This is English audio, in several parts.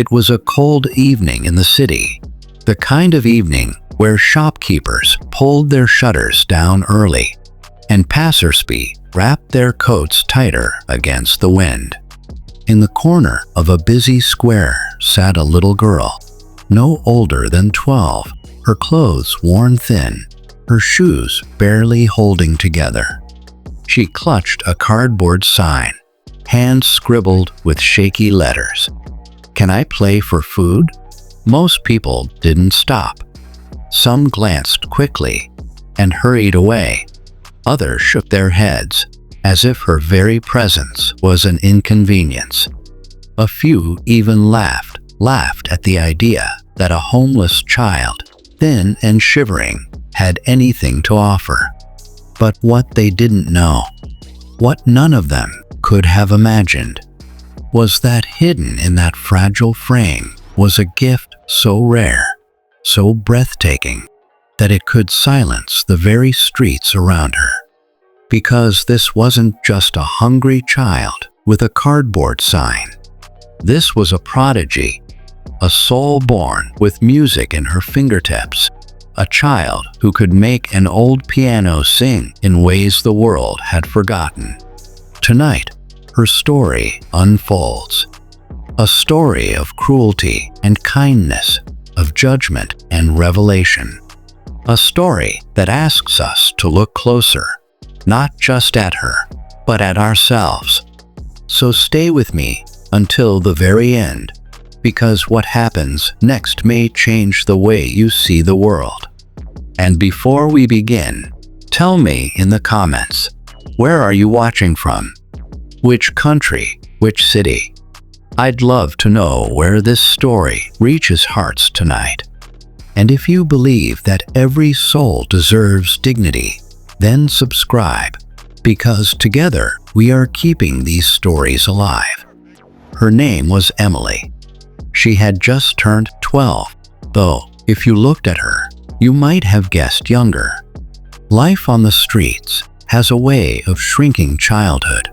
It was a cold evening in the city, the kind of evening where shopkeepers pulled their shutters down early and passersby wrapped their coats tighter against the wind. In the corner of a busy square sat a little girl, no older than 12, her clothes worn thin, her shoes barely holding together. She clutched a cardboard sign, hand scribbled with shaky letters. "Can I play for food?" Most people didn't stop. Some glanced quickly and hurried away. Others shook their heads, as if her very presence was an inconvenience. A few even laughed at the idea that a homeless child, thin and shivering, had anything to offer. But what they didn't know, what none of them could have imagined, was that hidden in that fragile frame was a gift so rare, so breathtaking, that it could silence the very streets around her. Because this wasn't just a hungry child with a cardboard sign. This was a prodigy, a soul born with music in her fingertips, a child who could make an old piano sing in ways the world had forgotten. Tonight, her story unfolds. A story of cruelty and kindness, of judgment and revelation. A story that asks us to look closer, not just at her, but at ourselves. So stay with me until the very end, because what happens next may change the way you see the world. And before we begin, tell me in the comments, where are you watching from? Which country? Which city? I'd love to know where this story reaches hearts tonight. And if you believe that every soul deserves dignity, then subscribe, because together we are keeping these stories alive. Her name was Emily. She had just turned 12, though if you looked at her, you might have guessed younger. Life on the streets has a way of shrinking childhood,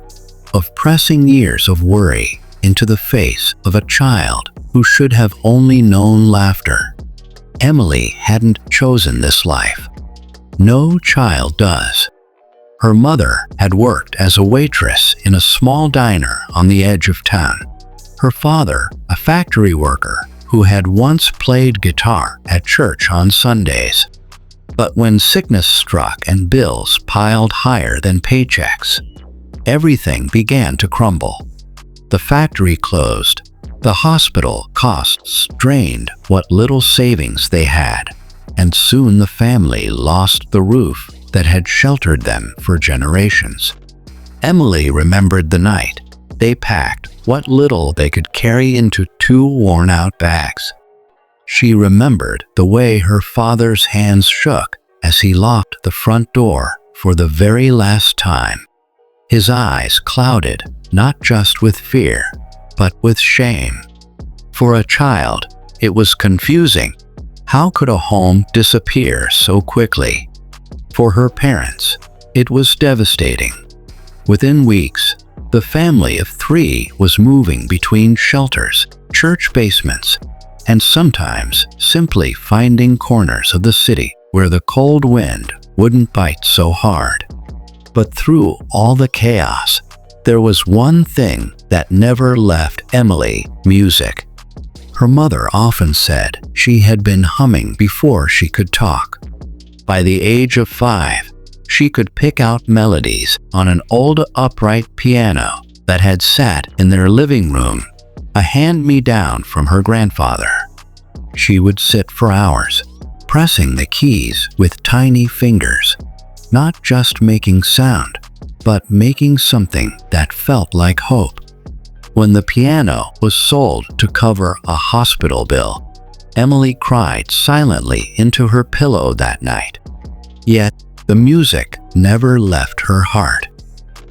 of pressing years of worry into the face of a child who should have only known laughter. Emily hadn't chosen this life. No child does. Her mother had worked as a waitress in a small diner on the edge of town. Her father, a factory worker who had once played guitar at church on Sundays. But when sickness struck and bills piled higher than paychecks, everything began to crumble. The factory closed. The hospital costs drained what little savings they had, and soon the family lost the roof that had sheltered them for generations. Emily remembered the night. They packed what little they could carry into 2 worn-out bags. She remembered the way her father's hands shook as he locked the front door for the very last time. His eyes clouded, not just with fear, but with shame. For a child, it was confusing. How could a home disappear so quickly? For her parents, it was devastating. Within weeks, the family of 3 was moving between shelters, church basements, and sometimes simply finding corners of the city where the cold wind wouldn't bite so hard. But through all the chaos, there was one thing that never left Emily: music. Her mother often said she had been humming before she could talk. By the age of 5, she could pick out melodies on an old upright piano that had sat in their living room, a hand-me-down from her grandfather. She would sit for hours, pressing the keys with tiny fingers, not just making sound, but making something that felt like hope. When the piano was sold to cover a hospital bill, Emily cried silently into her pillow that night. Yet, the music never left her heart.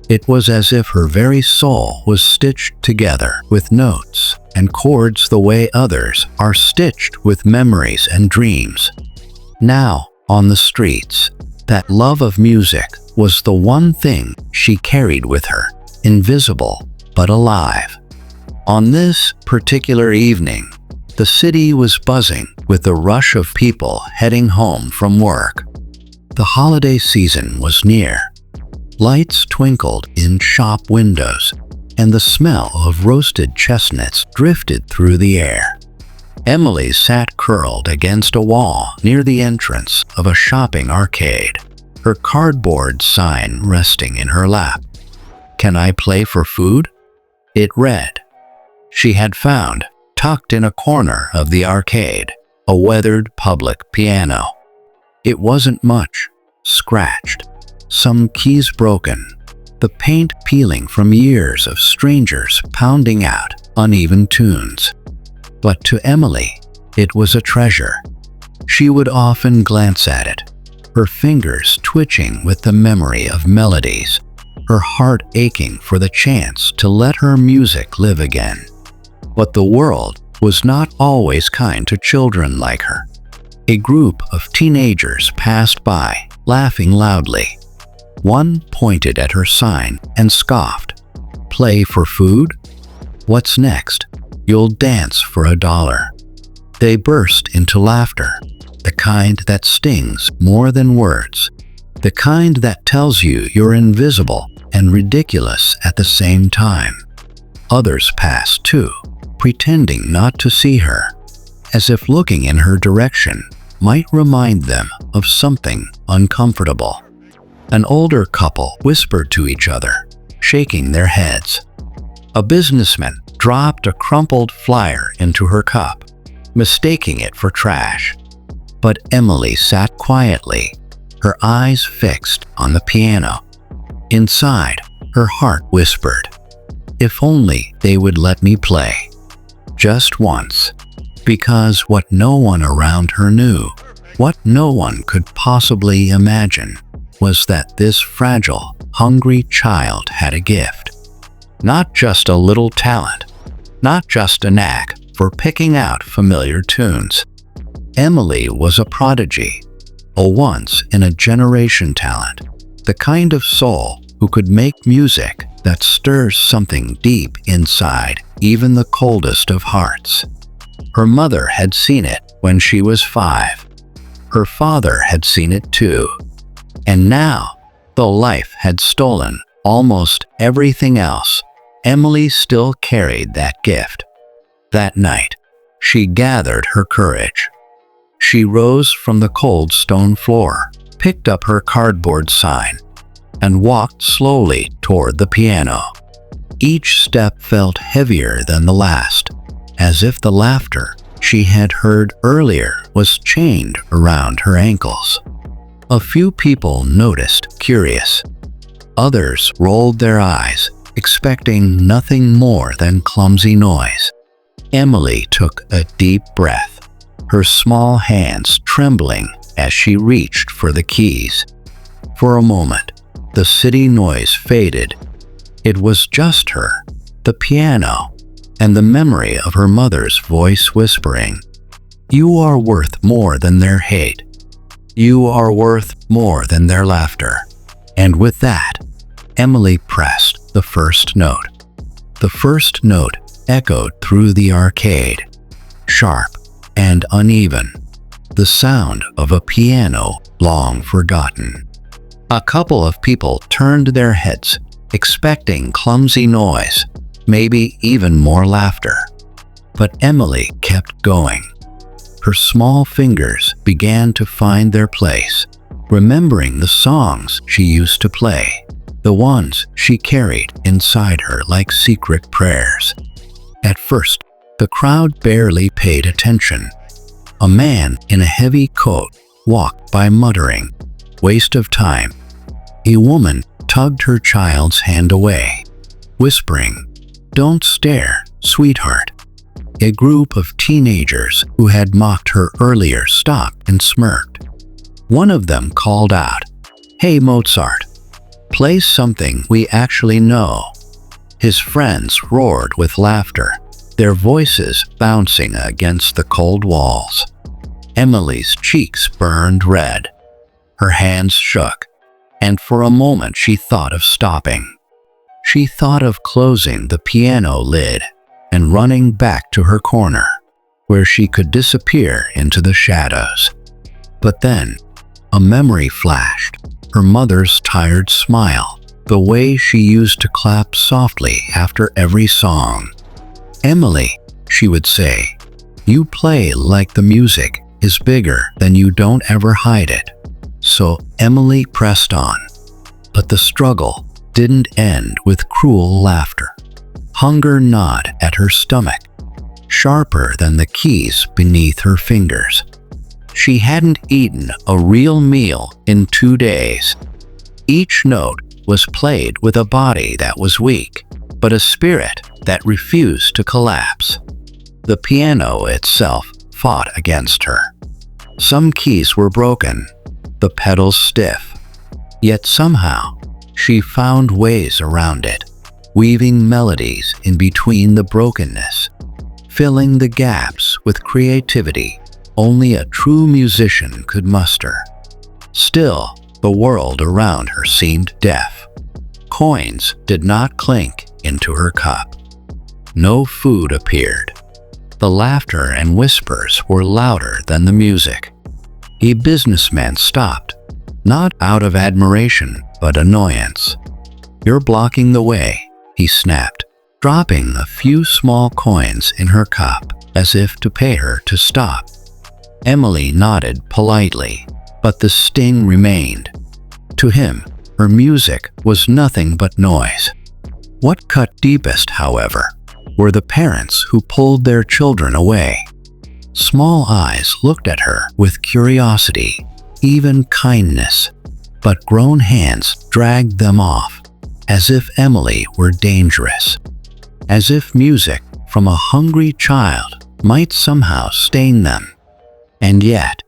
It was as if her very soul was stitched together with notes and chords the way others are stitched with memories and dreams. Now, on the streets, that love of music was the one thing she carried with her, invisible but alive. On this particular evening, the city was buzzing with the rush of people heading home from work. The holiday season was near. Lights twinkled in shop windows, and the smell of roasted chestnuts drifted through the air. Emily sat curled against a wall near the entrance of a shopping arcade, her cardboard sign resting in her lap. "Can I play for food?" it read. She had found, tucked in a corner of the arcade, a weathered public piano. It wasn't much, scratched, some keys broken, the paint peeling from years of strangers pounding out uneven tunes. But to Emily, it was a treasure. She would often glance at it, her fingers twitching with the memory of melodies, her heart aching for the chance to let her music live again. But the world was not always kind to children like her. A group of teenagers passed by, laughing loudly. One pointed at her sign and scoffed. "Play for food? What's next? You'll dance for $1." They burst into laughter, the kind that stings more than words, the kind that tells you you're invisible and ridiculous at the same time. Others passed too, pretending not to see her, as if looking in her direction might remind them of something uncomfortable. An older couple whispered to each other, shaking their heads. A businessman dropped a crumpled flyer into her cup, mistaking it for trash. But Emily sat quietly, her eyes fixed on the piano. Inside, her heart whispered, "If only they would let me play. Just once." Because what no one around her knew, what no one could possibly imagine, was that this fragile, hungry child had a gift. Not just a little talent, not just a knack for picking out familiar tunes. Emily was a prodigy, a once-in-a-generation talent, the kind of soul who could make music that stirs something deep inside even the coldest of hearts. Her mother had seen it when she was 5. Her father had seen it too. And now, though life had stolen almost everything else, Emily still carried that gift. That night, she gathered her courage. She rose from the cold stone floor, picked up her cardboard sign, and walked slowly toward the piano. Each step felt heavier than the last, as if the laughter she had heard earlier was chained around her ankles. A few people noticed, curious. Others rolled their eyes, expecting nothing more than clumsy noise. Emily took a deep breath, her small hands trembling as she reached for the keys. For a moment, the city noise faded. It was just her, the piano, and the memory of her mother's voice whispering, "You are worth more than their hate. You are worth more than their laughter." And with that, Emily pressed the first note. The first note echoed through the arcade, sharp and uneven, the sound of a piano long forgotten. A couple of people turned their heads, expecting clumsy noise, maybe even more laughter. But Emily kept going. Her small fingers began to find their place, remembering the songs she used to play, the ones she carried inside her like secret prayers. At first, the crowd barely paid attention. A man in a heavy coat walked by muttering, "Waste of time." A woman tugged her child's hand away, whispering, "Don't stare, sweetheart." A group of teenagers who had mocked her earlier stopped and smirked. One of them called out, "Hey Mozart, play something we actually know." His friends roared with laughter, their voices bouncing against the cold walls. Emily's cheeks burned red. Her hands shook, and for a moment she thought of stopping. She thought of closing the piano lid, and running back to her corner, where she could disappear into the shadows. But then, a memory flashed, her mother's tired smile, the way she used to clap softly after every song. "Emily," she would say, "you play like the music is bigger than you don't ever hide it." So Emily pressed on. But the struggle didn't end with cruel laughter. Hunger gnawed at her stomach, sharper than the keys beneath her fingers. She hadn't eaten a real meal in 2 days. Each note was played with a body that was weak, but a spirit that refused to collapse. The piano itself fought against her. Some keys were broken, the pedals stiff. Yet somehow, she found ways around it, weaving melodies in between the brokenness, filling the gaps with creativity only a true musician could muster. Still, the world around her seemed deaf. Coins did not clink into her cup. No food appeared. The laughter and whispers were louder than the music. A businessman stopped, not out of admiration, but annoyance. "You're blocking the way," he snapped, dropping a few small coins in her cup as if to pay her to stop. Emily nodded politely, but the sting remained. To him, her music was nothing but noise. What cut deepest, however, were the parents who pulled their children away. Small eyes looked at her with curiosity, even kindness, but grown hands dragged them off, as if Emily were dangerous, as if music from a hungry child might somehow stain them. And yet,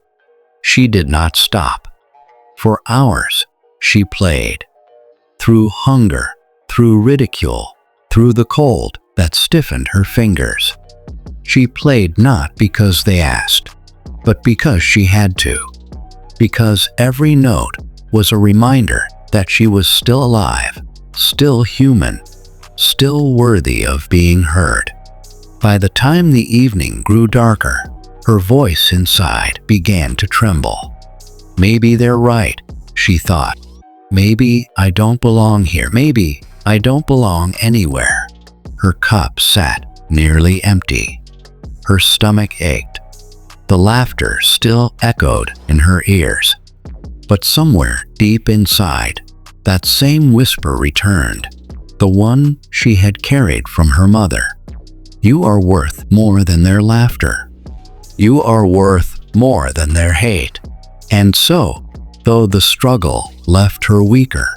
she did not stop. For hours, she played. Through hunger, through ridicule, through the cold that stiffened her fingers. She played not because they asked, but because she had to. Because every note was a reminder that she was still alive, still human, still worthy of being heard. By the time the evening grew darker, her voice inside began to tremble. "Maybe they're right," she thought. "Maybe I don't belong here. Maybe I don't belong anywhere." Her cup sat nearly empty. Her stomach ached. The laughter still echoed in her ears. But somewhere deep inside, that same whisper returned, the one she had carried from her mother. "You are worth more than their laughter. You are worth more than their hate." And so, though the struggle left her weaker,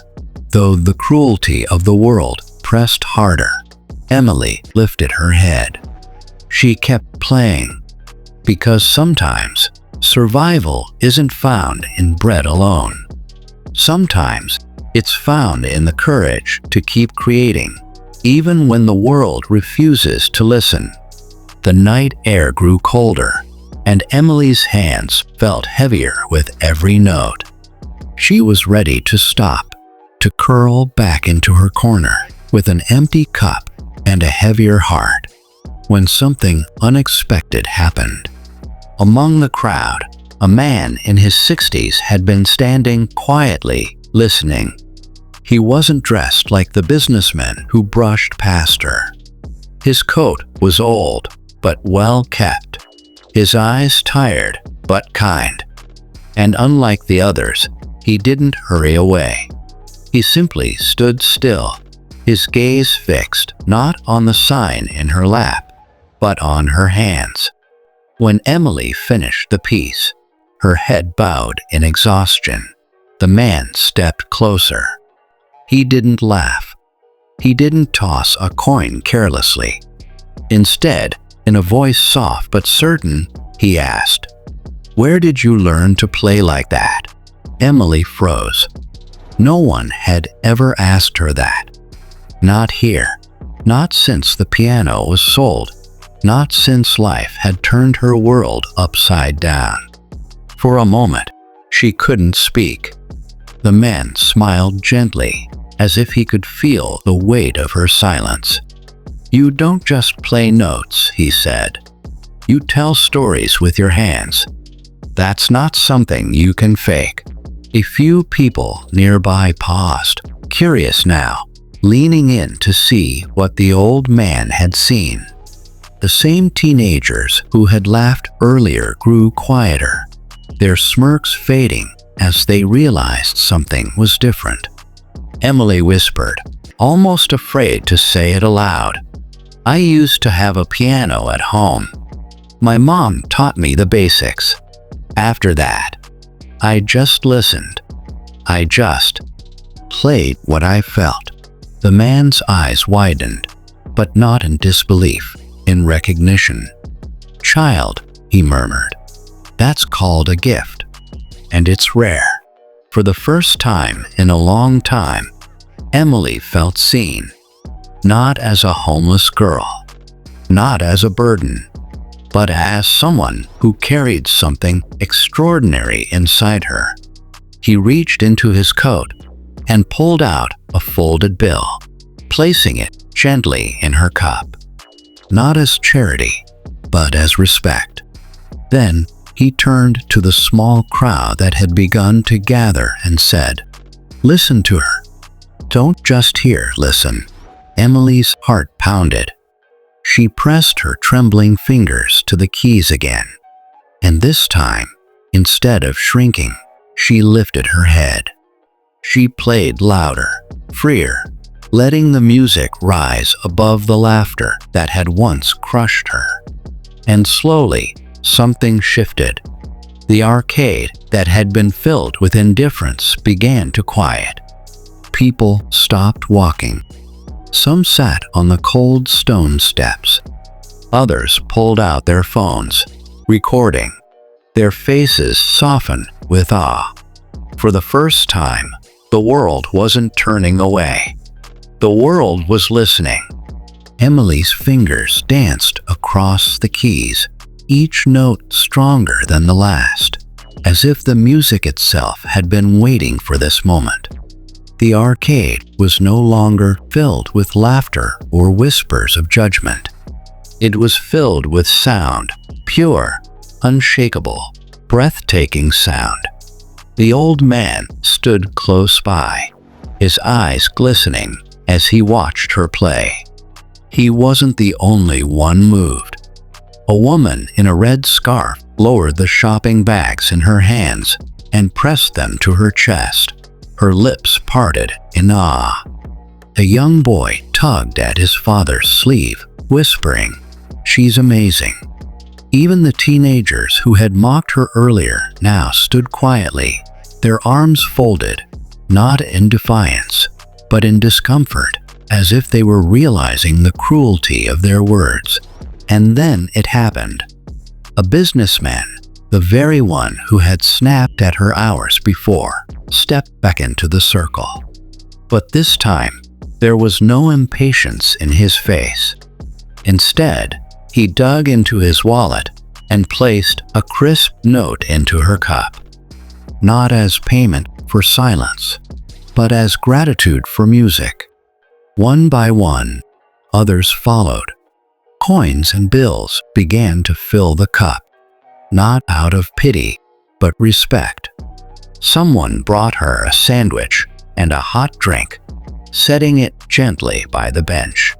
though the cruelty of the world pressed harder, Emily lifted her head. She kept playing, because sometimes survival isn't found in bread alone. Sometimes it's found in the courage to keep creating, even when the world refuses to listen. The night air grew colder, and Emily's hands felt heavier with every note. She was ready to stop, to curl back into her corner with an empty cup and a heavier heart, when something unexpected happened. Among the crowd, a man in his 60s had been standing quietly, listening. He wasn't dressed like the businessman who brushed past her. His coat was old, but well kept. His eyes tired, but kind. And unlike the others, he didn't hurry away. He simply stood still, his gaze fixed not on the sign in her lap, but on her hands. When Emily finished the piece, her head bowed in exhaustion, the man stepped closer. He didn't laugh. He didn't toss a coin carelessly. Instead, in a voice soft but certain, he asked, "Where did you learn to play like that?" Emily froze. No one had ever asked her that. Not here. Not since the piano was sold. Not since life had turned her world upside down. For a moment, she couldn't speak. The man smiled gently, as if he could feel the weight of her silence. "You don't just play notes," he said. "You tell stories with your hands. That's not something you can fake." A few people nearby paused, curious now, leaning in to see what the old man had seen. The same teenagers who had laughed earlier grew quieter, their smirks fading as they realized something was different. Emily whispered, almost afraid to say it aloud, "I used to have a piano at home. My mom taught me the basics. After that, I just listened. I just played what I felt." The man's eyes widened, but not in disbelief, in recognition. "Child," he murmured, "that's called a gift. And it's rare." For the first time in a long time, Emily felt seen, not as a homeless girl, not as a burden, but as someone who carried something extraordinary inside her. He reached into his coat and pulled out a folded bill, placing it gently in her cup, not as charity, but as respect. Then he turned to the small crowd that had begun to gather and said, "Listen to her. Don't just hear, listen." Emily's heart pounded. She pressed her trembling fingers to the keys again, and this time, instead of shrinking, she lifted her head. She played louder, freer, letting the music rise above the laughter that had once crushed her. And slowly, something shifted. The arcade that had been filled with indifference began to quiet. People stopped walking. Some sat on the cold stone steps. Others pulled out their phones, recording. Their faces softened with awe. For the first time, the world wasn't turning away. The world was listening. Emily's fingers danced across the keys, each note stronger than the last, as if the music itself had been waiting for this moment. The arcade was no longer filled with laughter or whispers of judgment. It was filled with sound, pure, unshakable, breathtaking sound. The old man stood close by, his eyes glistening as he watched her play. He wasn't the only one moved. A woman in a red scarf lowered the shopping bags in her hands and pressed them to her chest, her lips parted in awe. A young boy tugged at his father's sleeve, whispering, "She's amazing." Even the teenagers who had mocked her earlier now stood quietly, their arms folded, not in defiance, but in discomfort, as if they were realizing the cruelty of their words. And then it happened. A businessman, the very one who had snapped at her hours before, stepped back into the circle. But this time, there was no impatience in his face. Instead, he dug into his wallet and placed a crisp note into her cup, not as payment for silence, but as gratitude for music. One by one, others followed. Coins and bills began to fill the cup, not out of pity, but respect. Someone brought her a sandwich and a hot drink, setting it gently by the bench.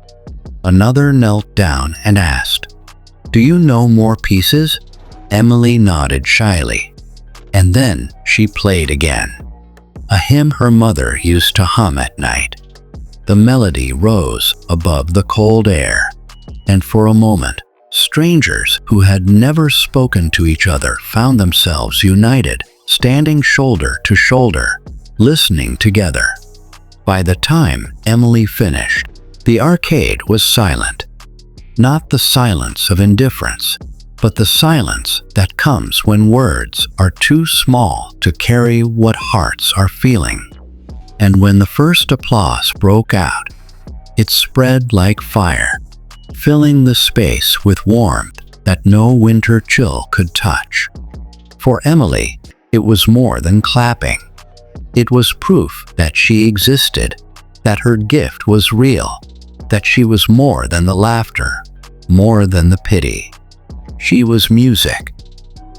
Another knelt down and asked, "Do you know more pieces?" Emily nodded shyly, and then she played again, a hymn her mother used to hum at night. The melody rose above the cold air, and for a moment, strangers who had never spoken to each other found themselves united, standing shoulder to shoulder, listening together. By the time Emily finished, the arcade was silent. Not the silence of indifference, but the silence that comes when words are too small to carry what hearts are feeling. And when the first applause broke out, it spread like fire, filling the space with warmth that no winter chill could touch. For Emily, it was more than clapping. It was proof that she existed, that her gift was real, that she was more than the laughter, more than the pity. She was music.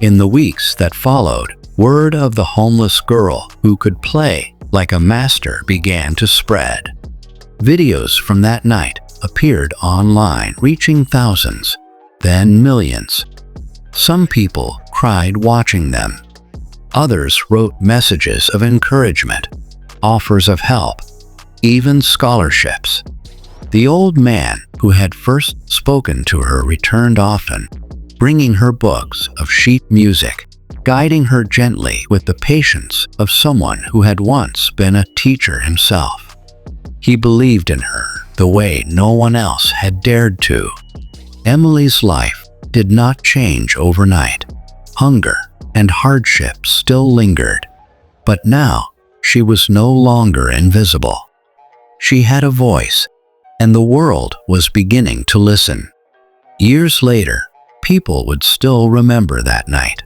In the weeks that followed, word of the homeless girl who could play like a master began to spread. Videos from that night appeared online, reaching thousands, then millions. Some people cried watching them. Others wrote messages of encouragement, offers of help, even scholarships. The old man who had first spoken to her returned often, bringing her books of sheet music, guiding her gently with the patience of someone who had once been a teacher himself. He believed in her the way no one else had dared to. Emily's life did not change overnight. Hunger and hardship still lingered, but now she was no longer invisible. She had a voice, and the world was beginning to listen. Years later, people would still remember that night.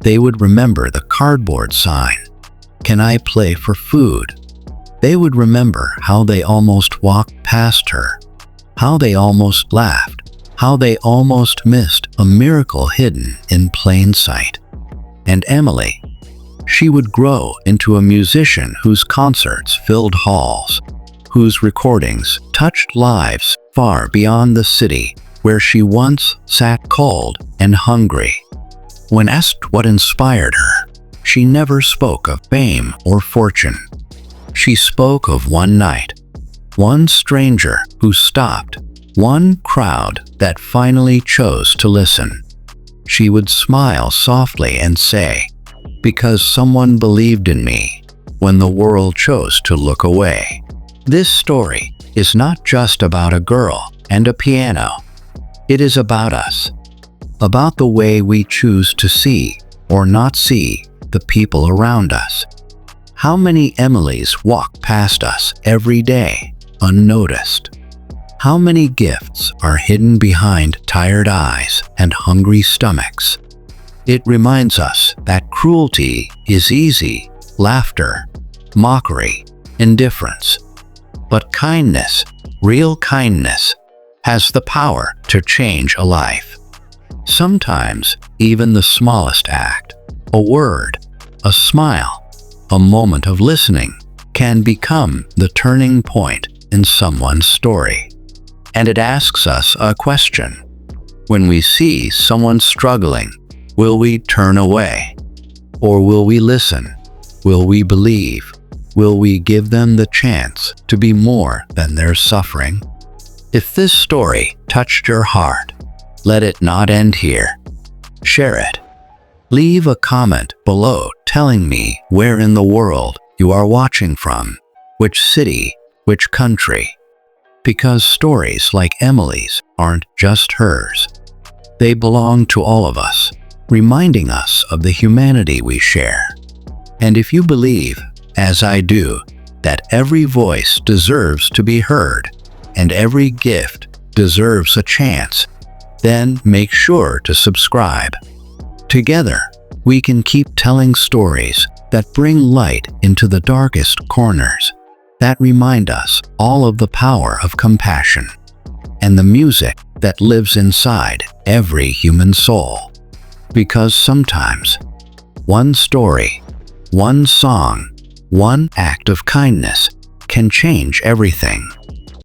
They would remember the cardboard sign, "Can I play for food?" They would remember how they almost walked past her, how they almost laughed, how they almost missed a miracle hidden in plain sight. And Emily, she would grow into a musician whose concerts filled halls, whose recordings touched lives far beyond the city where she once sat cold and hungry. When asked what inspired her, she never spoke of fame or fortune. She spoke of one night, one stranger who stopped, one crowd that finally chose to listen. She would smile softly and say, "Because someone believed in me when the world chose to look away." This story is not just about a girl and a piano. It is about us, about the way we choose to see or not see the people around us. How many Emilys walk past us every day, unnoticed? How many gifts are hidden behind tired eyes and hungry stomachs? It reminds us that cruelty is easy, laughter, mockery, indifference. But kindness, real kindness, has the power to change a life. Sometimes even the smallest act, a word, a smile, a moment of listening, can become the turning point in someone's story. And it asks us a question. When we see someone struggling, will we turn away? Or will we listen? Will we believe? Will we give them the chance to be more than their suffering? If this story touched your heart, let it not end here. Share it. Leave a comment below telling me where in the world you are watching from, which city, which country. Because stories like Emily's aren't just hers. They belong to all of us, reminding us of the humanity we share. And if you believe, as I do, that every voice deserves to be heard and every gift deserves a chance, then make sure to subscribe. Together, we can keep telling stories that bring light into the darkest corners, that remind us all of the power of compassion and the music that lives inside every human soul. Because sometimes, one story, one song, one act of kindness can change everything.